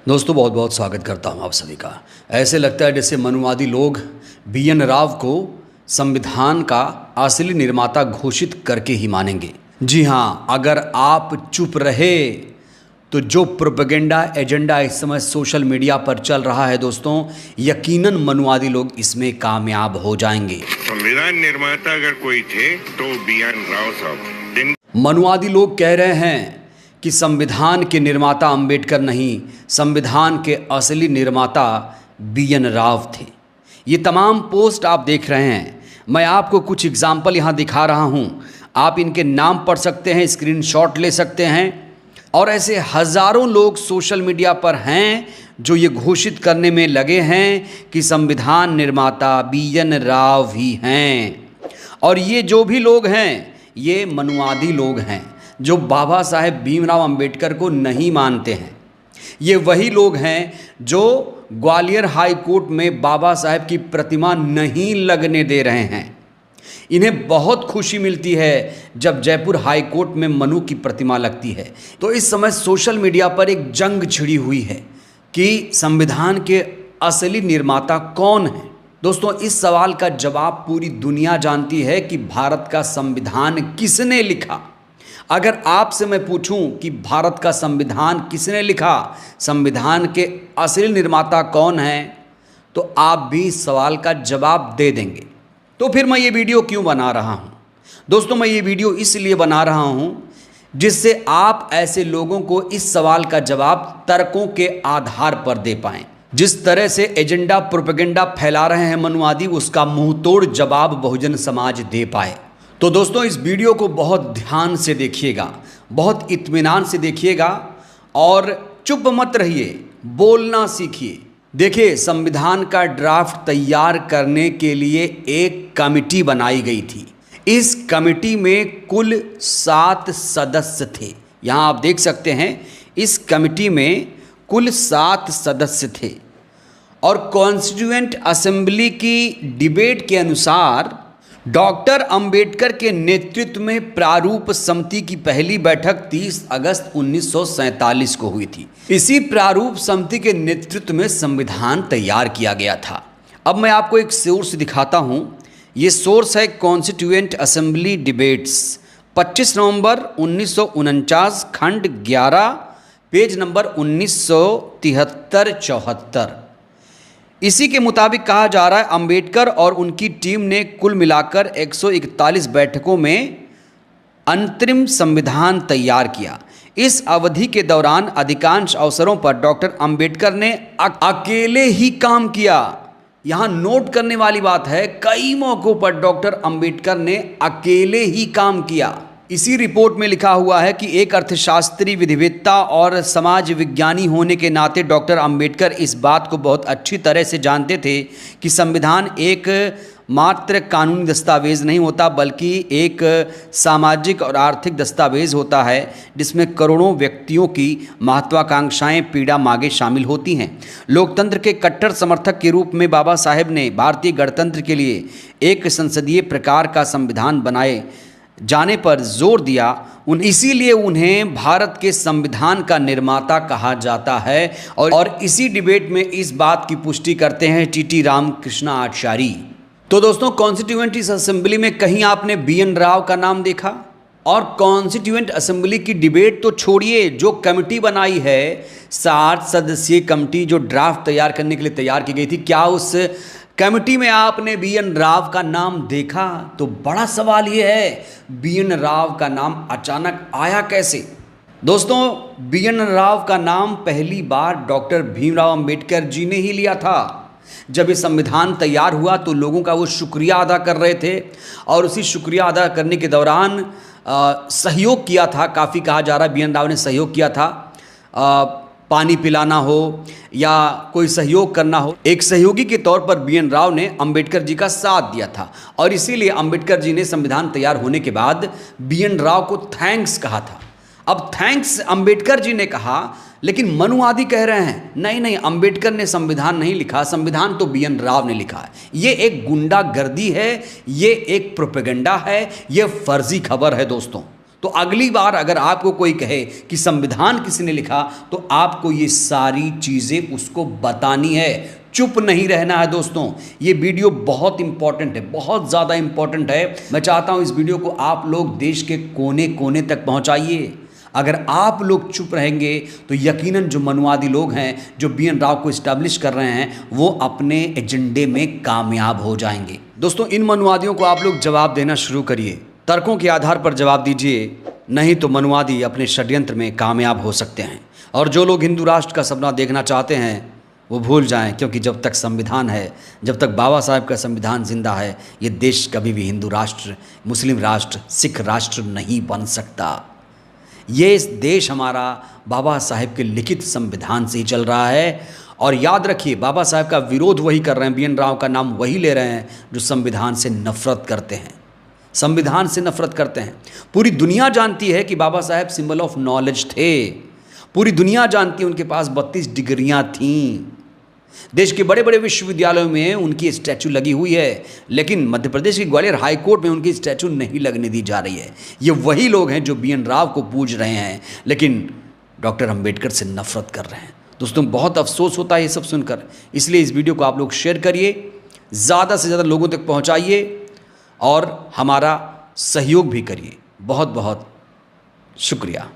दोस्तों बहुत बहुत स्वागत करता हूं आप सभी का। ऐसे लगता है जैसे मनुवादी लोग BN राव को संविधान का असली निर्माता घोषित करके ही मानेंगे। जी हाँ, अगर आप चुप रहे तो जो प्रोपेगेंडा एजेंडा इस समय सोशल मीडिया पर चल रहा है दोस्तों, यकीनन मनुवादी लोग इसमें कामयाब हो जाएंगे। संविधान निर्माता अगर कोई थे तो BN राव साहब। मनुवादी लोग कह रहे हैं कि संविधान के निर्माता अंबेडकर नहीं, संविधान के असली निर्माता BN राव थे। ये तमाम पोस्ट आप देख रहे हैं। मैं आपको कुछ एग्जाम्पल यहाँ दिखा रहा हूँ। आप इनके नाम पढ़ सकते हैं, स्क्रीनशॉट ले सकते हैं। और ऐसे हज़ारों लोग सोशल मीडिया पर हैं जो ये घोषित करने में लगे हैं कि संविधान निर्माता BN राव ही हैं। और ये जो भी लोग हैं ये मनुवादी लोग हैं जो बाबा साहेब भीमराव अंबेडकर को नहीं मानते हैं। ये वही लोग हैं जो ग्वालियर हाई कोर्ट में बाबा साहेब की प्रतिमा नहीं लगने दे रहे हैं। इन्हें बहुत खुशी मिलती है जब जयपुर हाई कोर्ट में मनु की प्रतिमा लगती है। तो इस समय सोशल मीडिया पर एक जंग छिड़ी हुई है कि संविधान के असली निर्माता कौन है। दोस्तों, इस सवाल का जवाब पूरी दुनिया जानती है कि भारत का संविधान किसने लिखा। अगर आपसे मैं पूछूं कि भारत का संविधान किसने लिखा, संविधान के असली निर्माता कौन है, तो आप भी इस सवाल का जवाब दे देंगे। तो फिर मैं ये वीडियो क्यों बना रहा हूँ दोस्तों? मैं ये वीडियो इसलिए बना रहा हूँ जिससे आप ऐसे लोगों को इस सवाल का जवाब तर्कों के आधार पर दे पाएं। जिस तरह से एजेंडा प्रोपेगेंडा फैला रहे हैं मनुवादी, उसका मुंहतोड़ जवाब बहुजन समाज दे पाए। तो दोस्तों, इस वीडियो को बहुत ध्यान से देखिएगा, बहुत इत्मीनान से देखिएगा और चुप मत रहिए, बोलना सीखिए। देखिए, संविधान का ड्राफ्ट तैयार करने के लिए एक कमेटी बनाई गई थी। इस कमेटी में कुल 7 सदस्य थे। यहाँ आप देख सकते हैं, इस कमेटी में कुल 7 सदस्य थे। और कॉन्स्टिट्यूएंट असेंबली की डिबेट के अनुसार डॉक्टर अंबेडकर के नेतृत्व में प्रारूप समिति की पहली बैठक 30 अगस्त 1947 को हुई थी। इसी प्रारूप समिति के नेतृत्व में संविधान तैयार किया गया था। अब मैं आपको एक सोर्स दिखाता हूं। ये सोर्स है कॉन्स्टिट्यूएंट असेंबली डिबेट्स, 25 नवंबर 1949, खंड 11, पेज नंबर 1973-74। इसी के मुताबिक कहा जा रहा है, अंबेडकर और उनकी टीम ने कुल मिलाकर 141 बैठकों में अंतरिम संविधान तैयार किया। इस अवधि के दौरान अधिकांश अवसरों पर डॉक्टर अंबेडकर ने अकेले ही काम किया। यहाँ नोट करने वाली बात है, कई मौक़ों पर डॉक्टर अंबेडकर ने अकेले ही काम किया। इसी रिपोर्ट में लिखा हुआ है कि एक अर्थशास्त्री, विधिवेत्ता और समाज विज्ञानी होने के नाते डॉक्टर अंबेडकर इस बात को बहुत अच्छी तरह से जानते थे कि संविधान एक मात्र कानूनी दस्तावेज़ नहीं होता, बल्कि एक सामाजिक और आर्थिक दस्तावेज़ होता है जिसमें करोड़ों व्यक्तियों की महत्वाकांक्षाएं, पीड़ा, मांगें शामिल होती हैं। लोकतंत्र के कट्टर समर्थक के रूप में बाबा साहेब ने भारतीय गणतंत्र के लिए एक संसदीय प्रकार का संविधान बनाए जाने पर जोर दिया। इसीलिए उन्हें भारत के संविधान का निर्माता कहा जाता है। और इसी डिबेट में इस बात की पुष्टि करते हैं TT रामकृष्ण आचार्य। तो दोस्तों, कॉन्स्टिट्यूएंट असेंबली में कहीं आपने BN राव का नाम देखा? और कॉन्स्टिट्यूएंट असेंबली की डिबेट तो छोड़िए, जो कमेटी बनाई है 60 सदस्यीय कमेटी जो ड्राफ्ट तैयार करने के लिए तैयार की गई थी, क्या उस कमेटी में आपने BN राव का नाम देखा? तो बड़ा सवाल ये है, BN राव का नाम अचानक आया कैसे? दोस्तों, BN राव का नाम पहली बार डॉक्टर भीमराव अंबेडकर जी ने ही लिया था। जब ये संविधान तैयार हुआ तो लोगों का वो शुक्रिया अदा कर रहे थे और उसी शुक्रिया अदा करने के दौरान सहयोग किया था। काफ़ी कहा जा रहा है BN राव ने सहयोग किया था। पानी पिलाना हो या कोई सहयोग करना हो, एक सहयोगी के तौर पर BN राव ने अंबेडकर जी का साथ दिया था। और इसीलिए अंबेडकर जी ने संविधान तैयार होने के बाद BN राव को थैंक्स कहा था। अब थैंक्स अंबेडकर जी ने कहा, लेकिन मनुवादी कह रहे हैं नहीं नहीं, अंबेडकर ने संविधान नहीं लिखा, संविधान तो BN राव ने लिखा है। ये एक गुंडागर्दी है, ये एक प्रोपेगेंडा है, ये फर्जी खबर है दोस्तों। तो अगली बार अगर आपको कोई कहे कि संविधान किसने लिखा, तो आपको ये सारी चीज़ें उसको बतानी है, चुप नहीं रहना है। दोस्तों, ये वीडियो बहुत इंपॉर्टेंट है, बहुत ज़्यादा इंपॉर्टेंट है। मैं चाहता हूँ इस वीडियो को आप लोग देश के कोने कोने तक पहुँचाइए। अगर आप लोग चुप रहेंगे तो यकीनन जो मनुवादी लोग हैं, जो BN राव को इस्टेब्लिश कर रहे हैं, वो अपने एजेंडे में कामयाब हो जाएंगे। दोस्तों, इन मनुवादियों को आप लोग जवाब देना शुरू करिए, तर्कों के आधार पर जवाब दीजिए, नहीं तो मनुवादी अपने षड्यंत्र में कामयाब हो सकते हैं। और जो लोग हिंदू राष्ट्र का सपना देखना चाहते हैं वो भूल जाएं, क्योंकि जब तक संविधान है, जब तक बाबा साहब का संविधान जिंदा है, ये देश कभी भी हिंदू राष्ट्र, मुस्लिम राष्ट्र, सिख राष्ट्र नहीं बन सकता। ये देश हमारा बाबा साहब के लिखित संविधान से ही चल रहा है। और याद रखिए, बाबा साहब का विरोध वही कर रहे हैं, BN राव का नाम वही ले रहे हैं जो संविधान से नफरत करते हैं, संविधान से नफरत करते हैं। पूरी दुनिया जानती है कि बाबा साहब सिंबल ऑफ नॉलेज थे, पूरी दुनिया जानती है उनके पास 32 डिग्रियां थीं, देश के बड़े बड़े विश्वविद्यालयों में उनकी स्टैचू लगी हुई है, लेकिन मध्य प्रदेश की ग्वालियर हाई कोर्ट में उनकी स्टैचू नहीं लगने दी जा रही है। ये वही लोग हैं जो BN राव को पूज रहे हैं, लेकिन डॉक्टर अंबेडकर से नफरत कर रहे हैं। दोस्तों, बहुत अफसोस होता है ये सब सुनकर, इसलिए इस वीडियो को आप लोग शेयर करिए, ज़्यादा से ज़्यादा लोगों तक पहुँचाइए और हमारा सहयोग भी करिए। बहुत बहुत शुक्रिया।